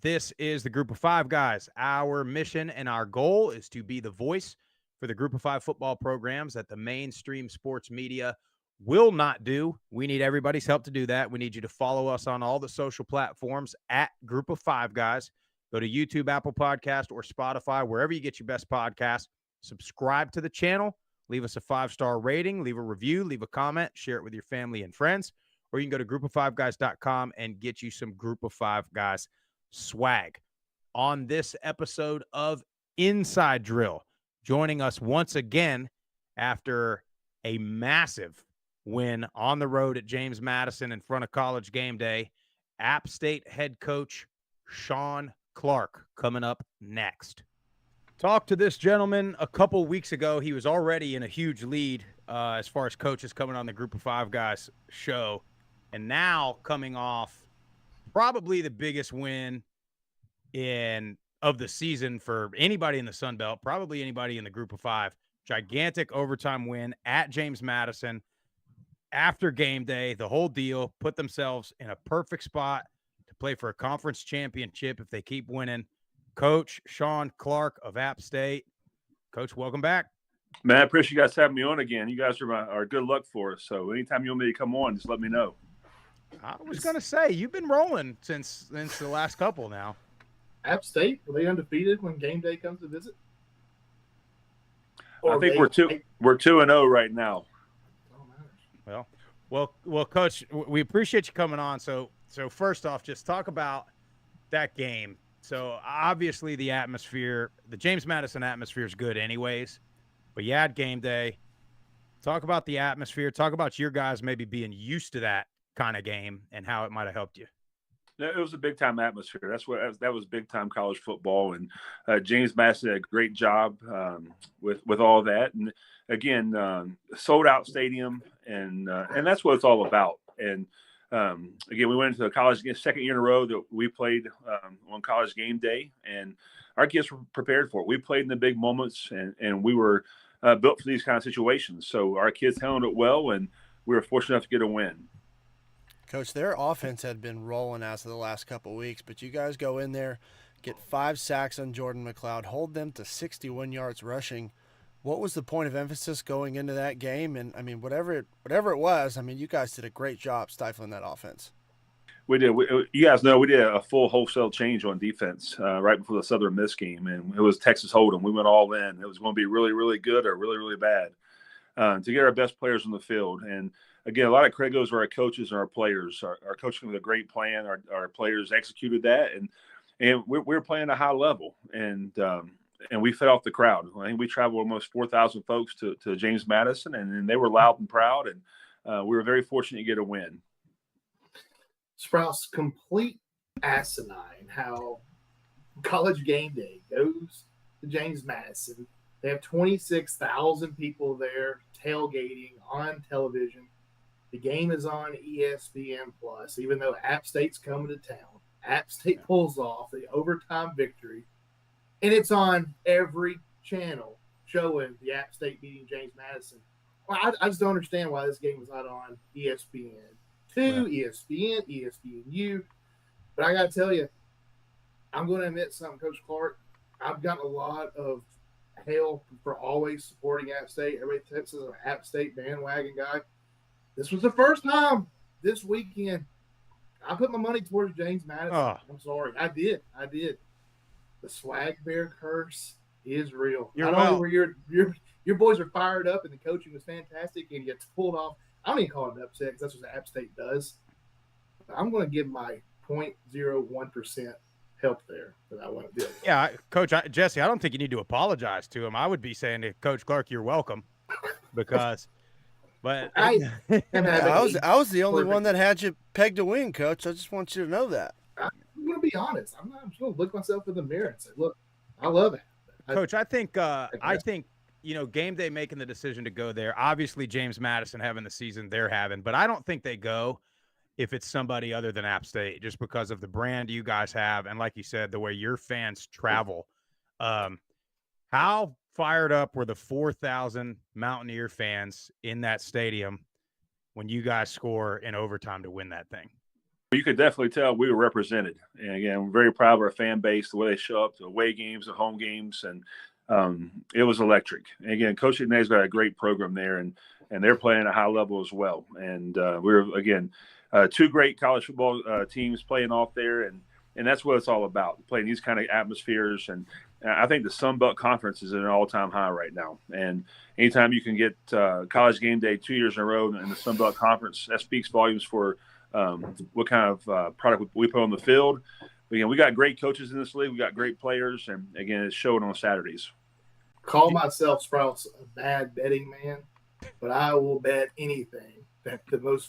This is the Group of Five guys. Our mission and our goal is to be the voice for the Group of Five football programs that the mainstream sports media will not do. We need everybody's help to do that. We need you to follow us on all the social platforms at Group of Five guys. Go to YouTube, Apple Podcast, or Spotify, wherever you get your best podcast. Subscribe to the channel. Leave us a 5-star rating. Leave a review. Leave a comment. Share it with your family and friends. Or you can go to groupof5guys.com and get you some Group of Five guys swag. On this episode of Inside Drill, joining us once again after a massive win on the road at James Madison in front of College Game Day, App State head coach Shawn Clark coming up next. Talked to this gentleman a couple weeks ago. He was already in a huge lead as far as coaches coming on the Group of Five guys show. And now coming off probably the biggest win of the season for anybody in the Sun Belt, probably anybody in the Group of Five. Gigantic overtime win at James Madison after game day, the whole deal, put themselves in a perfect spot to play for a conference championship if they keep winning. Coach Shawn Clark of App State. Coach, welcome back. Man, I appreciate you guys having me on again. You guys are good luck for us. So anytime you want me to come on, just let me know. I was going to say, you've been rolling since the last couple now. App State, were they undefeated when game day comes to visit? Or I think we're 2-0 right now. Well, Coach, we appreciate you coming on. So first off, just talk about that game. So obviously the atmosphere, the James Madison atmosphere is good anyways, but you had game day. Talk about the atmosphere. Talk about your guys maybe being used to that kind of game and how it might have helped you. It was a big-time atmosphere. That was big-time college football, and James Madison did a great job with all that. And again, sold-out stadium, and that's what it's all about. And again, we went into the college second year in a row that we played on College Game Day, and our kids were prepared for it. We played in the big moments, and we were built for these kind of situations. So our kids handled it well, and we were fortunate enough to get a win. Coach, their offense had been rolling as of the last couple of weeks, but you guys go in there, get 5 sacks on Jordan McLeod, hold them to 61 yards rushing. What was the point of emphasis going into that game? And, I mean, whatever it was, I mean, you guys did a great job stifling that offense. We did. You guys know we did a full wholesale change on defense right before the Southern Miss game, and it was Texas Hold'em. We went all in. It was going to be really, really good or really, really bad to get our best players on the field. And again, a lot of credit goes to our coaches and our players. Our coaching with a great plan. Our players executed that, and we're playing at a high level, and we fed off the crowd. I think we traveled almost 4,000 folks to James Madison, and they were loud and proud, and we were very fortunate to get a win. Sprouse, complete asinine how College Game Day goes to James Madison. They have 26,000 people there tailgating on television. The game is on ESPN Plus, even though App State's coming to town. App State pulls off the overtime victory, and it's on every channel showing the App State beating James Madison. Well, I just don't understand why this game was not on ESPN2, ESPN, ESPNU. But I got to tell you, I'm going to admit something, Coach Clark. I've gotten a lot of hail for always supporting App State. Everybody thinks I'm an App State bandwagon guy. This was the first time this weekend I put my money towards James Madison. Oh. I'm sorry. I did. The swag bear curse is real. You're Not only were your boys are fired up and the coaching was fantastic and you get pulled off. I don't even call it an upset because that's what App State does. But I'm going to give my 0.01% help there that I want to do. Yeah, Coach Jesse, I don't think you need to apologize to him. I would be saying to Coach Clark, you're welcome, because. But I was the only one that had you pegged to win, Coach. I just want you to know that. I'm going to be honest. I'm just going to look myself in the mirror and say, look, I love it. Coach, I think Game Day making the decision to go there. Obviously, James Madison having the season they're having, but I don't think they go if it's somebody other than App State, just because of the brand you guys have, and like you said, the way your fans travel. How fired up were the 4,000 Mountaineer fans in that stadium when you guys score in overtime to win that thing? You could definitely tell we were represented. And again, we're very proud of our fan base, the way they show up to away games, the home games, and it was electric. And again, Coach Ignay's got a great program there, and they're playing at a high level as well. And we're, again, two great college football teams playing off there, and that's what it's all about, playing these kind of atmospheres. And I think the Sun Belt Conference is at an all-time high right now. And anytime you can get College Game Day 2 years in a row in the Sun Belt Conference, that speaks volumes for what kind of product we put on the field. But, again, we got great coaches in this league. We got great players. And, again, it's showing on Saturdays. Call myself, Sprouse, a bad betting man, but I will bet anything that the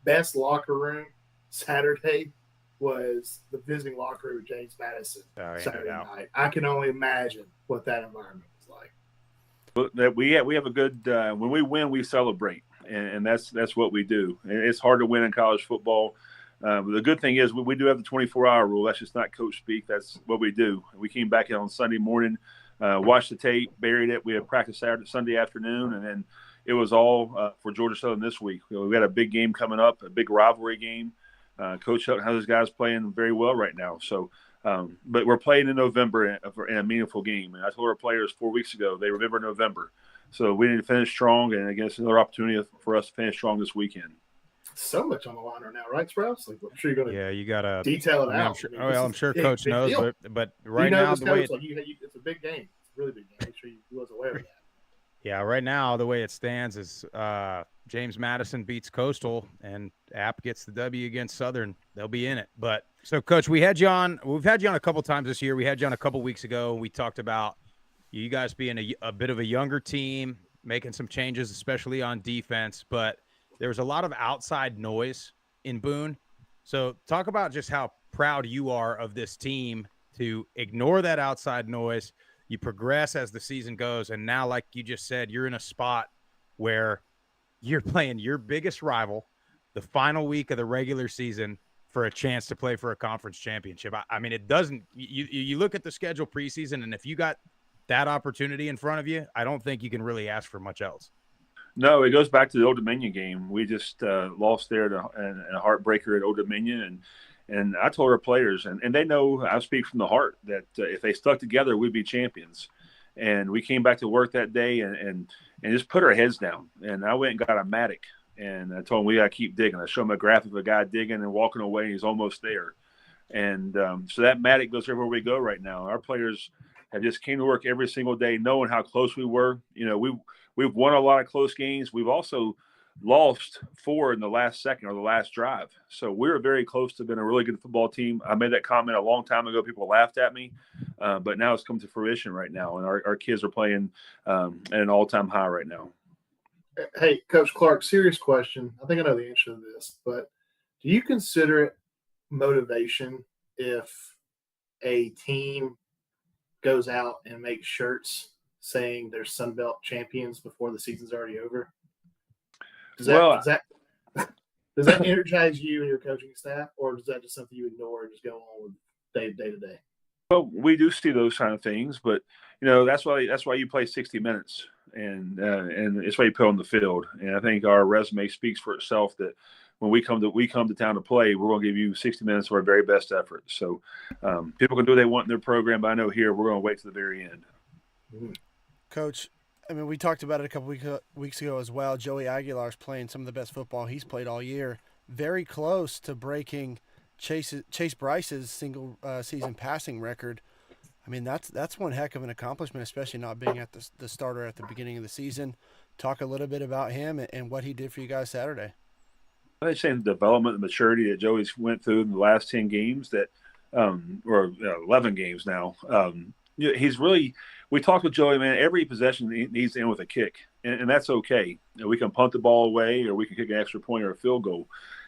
best locker room Saturday was the visiting locker room with James Madison Saturday night. I can only imagine what that environment was like. But we have a good when we win, we celebrate, and that's what we do. It's hard to win in college football. But the good thing is we do have the 24-hour rule. That's just not coach speak. That's what we do. We came back in on Sunday morning, watched the tape, buried it. We had practice Sunday afternoon, and then it was all for Georgia Southern this week. We got a big game coming up, a big rivalry game. Coach Shelton has his guys playing very well right now. So, but we're playing in November in a meaningful game. And I told our players 4 weeks ago, they remember November. So we need to finish strong. And again, it's another opportunity for us to finish strong this weekend. So much on the line right now, right, Sprouse? Like, I'm sure you're going to you got to detail it out. I'm sure Coach knows, but right now, the way it's a big game. It's a really big game. Make sure you was aware of that. Yeah, right now the way it stands is James Madison beats Coastal and App gets the W against Southern. They'll be in it. But so, Coach, we've had you on a couple times this year. We had you on a couple weeks ago. We talked about you guys being a bit of a younger team, making some changes, especially on defense. But there was a lot of outside noise in Boone. So talk about just how proud you are of this team to ignore that outside noise. You progress as the season goes, and now, like you just said, you're in a spot where you're playing your biggest rival the final week of the regular season for a chance to play for a conference championship. I mean, it doesn't – you look at the schedule preseason, and if you got that opportunity in front of you, I don't think you can really ask for much else. No, it goes back to the Old Dominion game. We just lost there in a heartbreaker at Old Dominion, and I told our players, and they know I speak from the heart, that if they stuck together, we'd be champions. And we came back to work that day and just put our heads down. And I went and got a Matic, and I told them we got to keep digging. I showed them a graphic of a guy digging and walking away. He's almost there. And so that Matic goes everywhere we go right now. Our players have just came to work every single day knowing how close we were. You know, we've won a lot of close games. We've also lost 4 in the last second or the last drive. So we were very close to being a really good football team. I made that comment a long time ago. People laughed at me, but now it's come to fruition right now. And our kids are playing at an all-time high right now. Hey, Coach Clark, serious question. I think I know the answer to this, but do you consider it motivation if a team goes out and makes shirts saying they're Sun Belt champions before the season's already over? Does that energize you and your coaching staff, or is that just something you ignore and just go on with day to day? Well, we do see those kind of things, but you know that's why you play 60 minutes, and it's why you put on the field. And I think our resume speaks for itself that when we come to town to play, we're going to give you 60 minutes of our very best effort. So people can do what they want in their program, but I know here we're going to wait to the very end. Mm-hmm. Coach, I mean, we talked about it a couple weeks ago as well. Joey Aguilar's playing some of the best football he's played all year. Very close to breaking Chase Bryce's single season passing record. I mean, that's one heck of an accomplishment, especially not being at the starter at the beginning of the season. Talk a little bit about him and what he did for you guys Saturday. I'm saying the development and maturity that Joey's went through in the last 10 games or 11 games now. He's really – we talked with Joey, man, every possession he's in with a kick, and that's okay. You know, we can punt the ball away or we can kick an extra point or a field goal.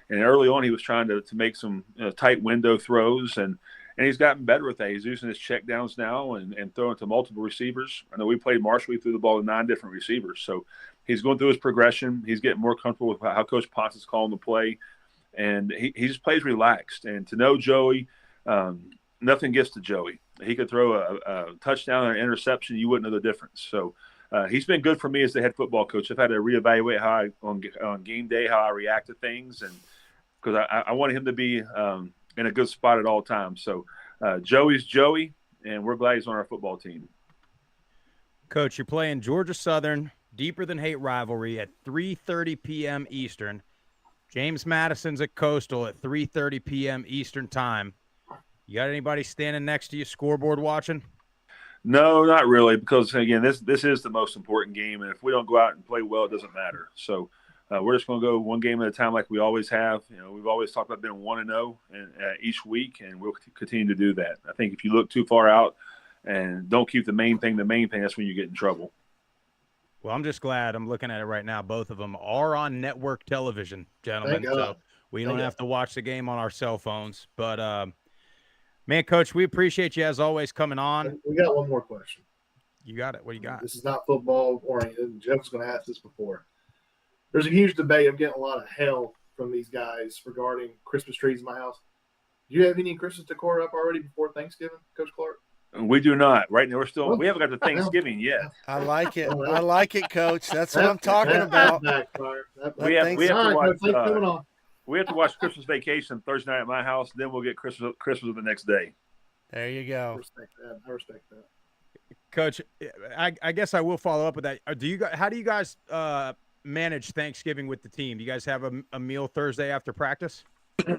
And early on he was trying to make some tight window throws, and he's gotten better with that. He's using his check downs now and throwing to multiple receivers. I know we played Marshall. We threw the ball to 9 different receivers. So he's going through his progression. He's getting more comfortable with how Coach Potts is calling the play, and he just plays relaxed. And to know Joey, nothing gets to Joey. He could throw a touchdown or an interception. You wouldn't know the difference. So he's been good for me as the head football coach. I've had to reevaluate on game day how I react to things. And because I wanted him to be in a good spot at all times. So Joey's Joey, and we're glad he's on our football team. Coach, you're playing Georgia Southern, Deeper Than Hate rivalry at 3:30 p.m. Eastern. James Madison's at Coastal at 3:30 p.m. Eastern time. You got anybody standing next to you scoreboard watching? No, not really, because, again, this is the most important game, and if we don't go out and play well, it doesn't matter. So we're just going to go one game at a time like we always have. We've always talked about being 1-0 each week, and we'll continue to do that. I think if you look too far out and don't keep the main thing, that's when you get in trouble. Well, I'm just glad. I'm looking at it right now. Both of them are on network television, gentlemen, so we don't have to watch the game on our cell phones. But, man, Coach, we appreciate you, as always, coming on. We got one more question. You got it. What do you got? This is not football oriented. Jeff was going to ask this before. There's a huge debate. I'm getting a lot of hell from these guys regarding Christmas trees in my house. Do you have any Christmas decor up already before Thanksgiving, Coach Clark? We do not. Right now, we haven't got to Thanksgiving yet. I like it. I like it, Coach. That's what I'm talking about. We have to watch Christmas Vacation Thursday night at my house. Then we'll get Christmas the next day. There you go. I respect that. Coach, I guess I will follow up with that. How do you guys manage Thanksgiving with the team? Do you guys have a meal Thursday after practice?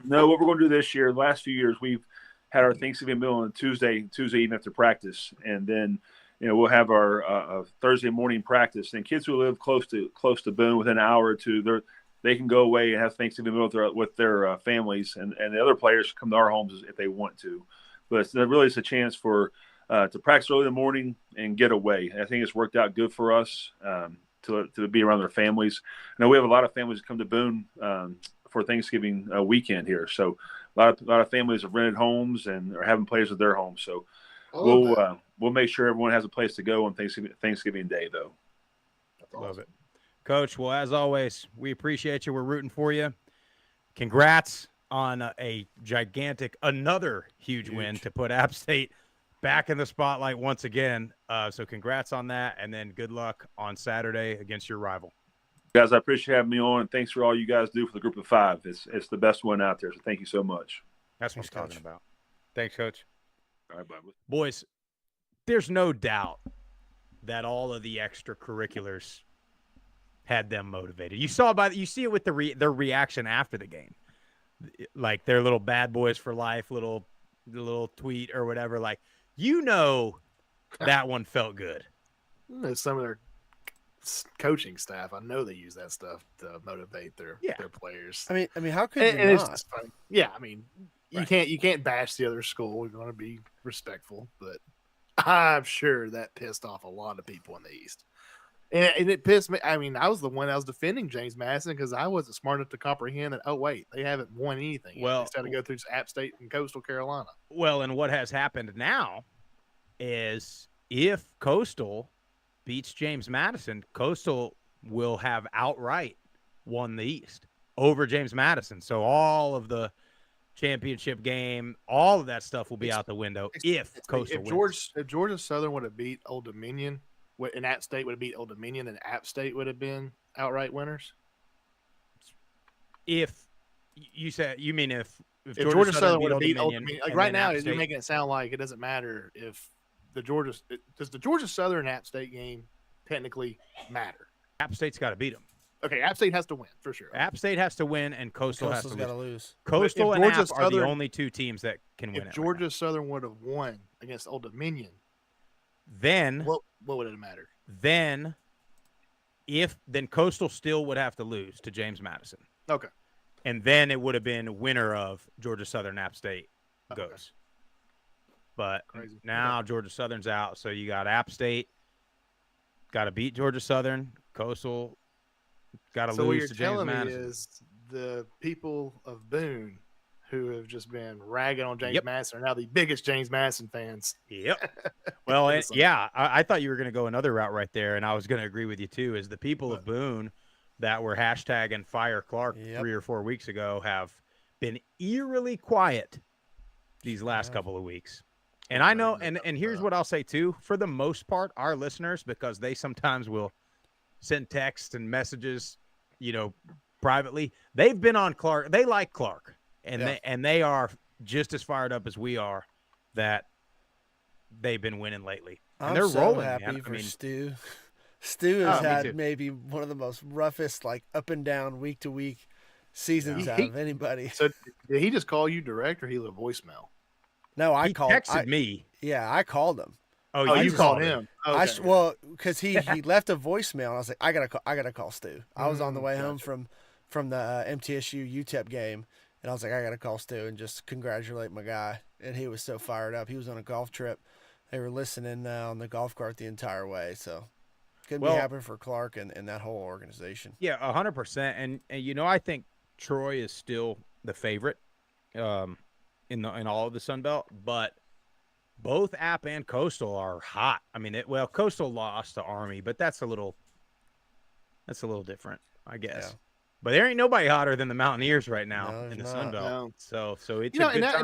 No, what we're going to do this year, the last few years, we've had our Thanksgiving meal on Tuesday evening after practice, and then we'll have our Thursday morning practice. And kids who live close to Boone, within an hour or two, they can go away and have Thanksgiving meal with their families, and the other players come to our homes if they want to. But it's a chance for to practice early in the morning and get away. And I think it's worked out good for us to be around their families. I know we have a lot of families that come to Boone for Thanksgiving weekend here, so a lot of families have rented homes and are having players at their homes. So we'll make sure everyone has a place to go on Thanksgiving Day, though. That's awesome. Love it. Coach, well, as always, we appreciate you. We're rooting for you. Congrats on another huge win to put App State back in the spotlight once again. So congrats on that, and then good luck on Saturday against your rival. Guys, I appreciate having me on, and thanks for all you guys do for the Group of Five. It's the best one out there, so thank you so much. That's what I'm talking about. Thanks, Coach. All right, bye. Boys, there's no doubt that all of the extracurriculars had them motivated. You see it with their reaction after the game, like their little bad boys for life, little tweet or whatever. Like, that one felt good. Some of their coaching staff, I know they use that stuff to motivate their players. I mean, how could you not? It's just funny. Yeah, I mean, you can't bash the other school. We're going to be respectful, but I'm sure that pissed off a lot of people in the East. And it pissed me. I mean, I was the one that was defending James Madison because I wasn't smart enough to comprehend that, oh, wait, they haven't won anything. Well, they just had to go through App State and Coastal Carolina. Well, and what has happened now is if Coastal beats James Madison, Coastal will have outright won the East over James Madison. So all of the championship game, all of that stuff will be out the window if Coastal wins. If Georgia Southern would have beat Old Dominion, and App State would have beat Old Dominion, then App State would have been outright winners. If Georgia Southern would have beat Old Dominion, like right now, you're making it sound like it doesn't matter if does the Georgia Southern App State game technically matter? App State's got to beat them. Okay, App State has to win for sure. App State has to win, and Coastal has to lose. Coastal and App are the only two teams that can win. If Georgia Southern would have won against Old Dominion, then what would it have mattered? Then Coastal still would have to lose to James Madison. Okay. And then it would have been winner of Georgia Southern App State goes. Okay. But now Georgia Southern's out, so you got App State, got to beat Georgia Southern, Coastal, got to lose to James Madison. So what you're telling me is the people of Boone who have just been ragging on James Madison are now the biggest James Madison fans. Yep. Well, I thought you were going to go another route right there, and I was going to agree with you too, is the people of Boone that were hashtagging Fire Clark 3 or 4 weeks ago have been eerily quiet these last couple of weeks. And I know, and here's what I'll say too, for the most part, our listeners, because they sometimes will send texts and messages, privately. They've been on Clark. They like Clark, and Yeah. they are just as fired up as we are that they've been winning lately. And I'm they're so rolling, happy man. for I mean, Stu. Stu has me had too. maybe one of the most roughest, like up and down, week to week seasons out of anybody. So did he just call you direct or he left a voicemail? No, I he called. texted me. Yeah, I called him. Oh, Oh, you you called him. Okay. Well, because he left a voicemail, and I was like, I gotta call Stu. I was on the way home Gotcha. from the MTSU UTEP game, and I was like, I gotta call Stu and just congratulate my guy. And he was so fired up. He was on a golf trip. They were listening on the golf cart the entire way, so couldn't be happy for Clark and that whole organization. Yeah, 100%. And I think Troy is still the favorite in all of the Sun Belt, but both App and Coastal are hot. I mean, Coastal lost to Army, but that's a little different, I guess. Yeah. But there ain't nobody hotter than the Mountaineers right now No, in the there's Sun not. Belt. No. So it's You know, a good time.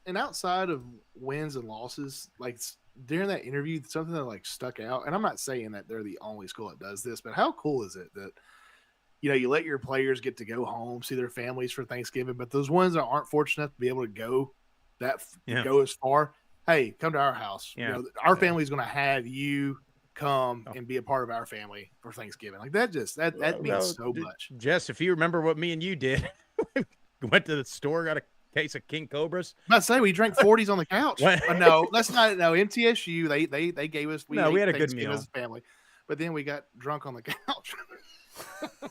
and outside of wins and losses, like during that interview, something that like stuck out. And I'm not saying that they're the only school that does this, but how cool is it that you let your players get to go home, see their families for Thanksgiving, but those ones that aren't fortunate enough to be able to go go as far, hey, come to our house. Yeah. Our family's going to have you come and be a part of our family for Thanksgiving. Like that means so much. Jess, if you remember what me and you did, went to the store, got a case of King Cobras. I'm about to say we drank 40s on the couch. No, that's not. No, MTSU they gave us. We had a good meal as a family, but then we got drunk on the couch.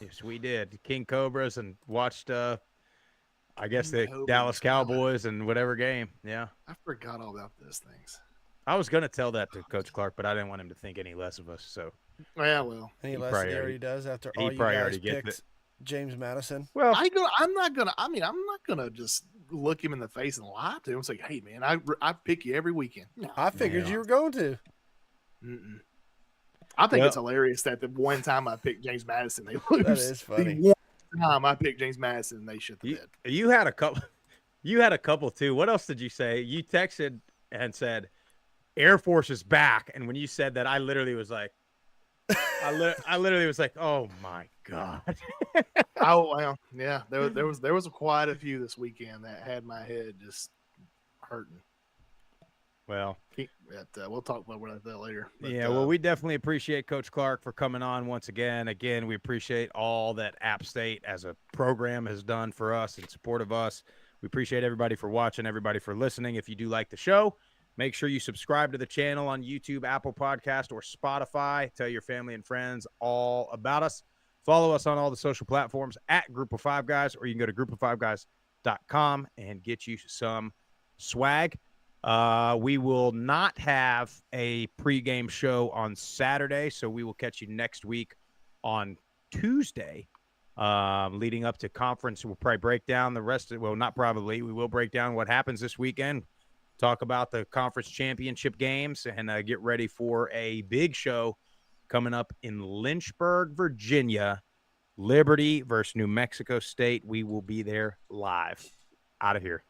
Yes, we did. King Cobras and watched. I guess the Cobras, Dallas Cowboys and whatever game. Yeah, I forgot all about those things. I was gonna tell that to Coach Clark, but I didn't want him to think any less of us. So Yeah, well, Any He less probably than he already- already does after he all you probably guys already gets picked James Madison. well, I'm not gonna just look him in the face and lie to him and say, "Hey, man, I pick you every weekend." No. I figured Yeah. you were going to. Mm-mm. I think Well- it's hilarious that the one time I picked James Madison, they lose. That is funny. The one time I picked James Madison, they shit the bed. you had a couple. You had a couple too. What else did you say? You texted and said, "Air Force is back," and when you said that, I literally was like, I literally was like, "Oh my god!" Oh well, yeah. There was quite a few this weekend that had my head just hurting. Well, We'll talk about that later. But, yeah, well, we definitely appreciate Coach Clark for coming on once again. Again, we appreciate all that App State as a program has done for us in support of us. We appreciate everybody for watching, everybody for listening. If you do like the show, make sure you subscribe to the channel on YouTube, Apple Podcast, or Spotify. Tell your family and friends all about us. Follow us on all the social platforms at Group of Five Guys, or you can go to groupoffiveguys.com and get you some swag. We will not have a pregame show on Saturday, so we will catch you next week on Tuesday, leading up to conference. We'll probably break down the rest of, well, not probably, we will break down what happens this weekend, talk about the conference championship games, and get ready for a big show coming up in Lynchburg, Virginia, Liberty versus New Mexico State. We will be there live. Out of here.